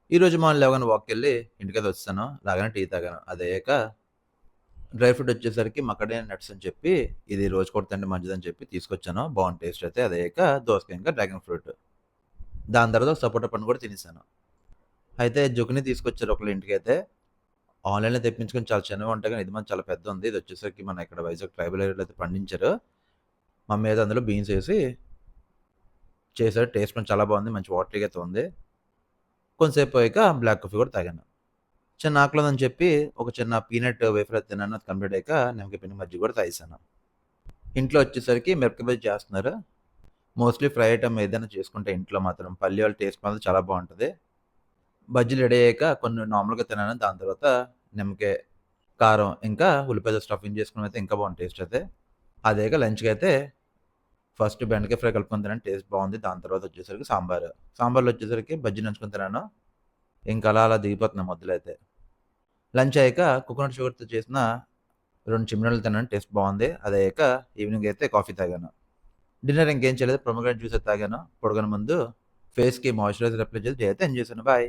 ఈరోజు మార్నింగ్ లేవగానే వాక్‌కెళ్ళి ఇంటికైతే వచ్చేసాను. రాగానే టీ తాగాను. అదయ్యాక డ్రై ఫ్రూట్ వచ్చేసరికి మకడేనియా నట్స్ అని చెప్పి, ఇది రోజు కూడా తింటే మంచిదని చెప్పి తీసుకొచ్చాను. బావుంది టేస్ట్ అయితే. అదయ్యాక దోసకాయ ఇంకా డ్రాగన్ ఫ్రూట్. దాని తర్వాత ఒక సపోటా పండు కూడా తినేసాను. అయితే జుకినీ తీసుకొచ్చారు ఒకళ్ళు ఇంటికైతే. ఆన్‌లైన్‌లో తెప్పించుకొని చాలా చిన్నగా ఉంటాయి గానీ, ఇది మాత్రం చాలా పెద్దగుంది. ఇదొచ్చేసరికి మన ఇక్కడ వైజాగ్ ట్రైబల్ ఏరియాలో అయితే పండించారు. మమ్మీ అయితే అందులో బీన్స్ ఏసి చేశారు. టేస్ట్ మాత్రం చాలా బావుంది. మంచి వాటరీగా అయితే ఉంది. కొంతసేపు పోయాక బ్లాక్ కాఫీ కూడా తాగాను. చిన్న ఆకలుందని చెప్పి ఒక చిన్న పీనట్ వేఫర్ అయితే తిన్నాను. అది కంప్లీట్ అయ్యాక నిమ్మకాయ పిండి మజ్జిగ కూడా తాగేసాను. ఇంట్లో వచ్చేసరికి మిరపకాయ బజ్జీ చేస్తున్నారు. మోస్ట్‌లీ ఫ్రై ఐటెమ్ ఏదైనా చేసుకుంటే ఇంట్లో మాత్రం పల్లి వాళ్ళ టేస్ట్ మాత్రం చాలా బావుంటది. బజ్జీలు రెడీ అయ్యాక కొన్ని నార్మల్‌గా తిన్నాను. దాని తర్వాత నిమ్మకాయ, కారం ఇంకా ఉల్లిపాయతో స్టఫింగ్ చేసుకున్నవి అయితే ఇంకా బావుంది టేస్ట్ అయితే. అదయ్యాక లంచ్‌కైతే ఫస్ట్ బెండకాయ ఫ్రై కలుపుకొని తిన్నాను. టేస్ట్ బావుంది. దాని తర్వాత వచ్చేసరికి సాంబారు. సాంబార్‌లో వచ్చేసరికి బజ్జీ నంచుకొని తిన్నాను. ఇంకా అలా అలా దిగిపోతున్నాయి ముద్దలైతే. లంచ్ అయ్యాక కోకోనట్ షుగర్‌తో చేసిన 2 చిమ్మినీళ్ళు తిన్నాను. టేస్ట్ బావుంది. అదయ్యాక ఈవినింగ్ అయితే కాఫీ తాగాను. డిన్నర్ ఇంకేం చేయలేదు. పొమోగ్రానేట్ జ్యూస్ అయితే తాగాను. పడుకునే ముందు ఫేస్‌కి మాయిశ్చరైజర్ అప్లై చేసి డే అయితే ఎంజాయ్ చేశాను. బాయ్.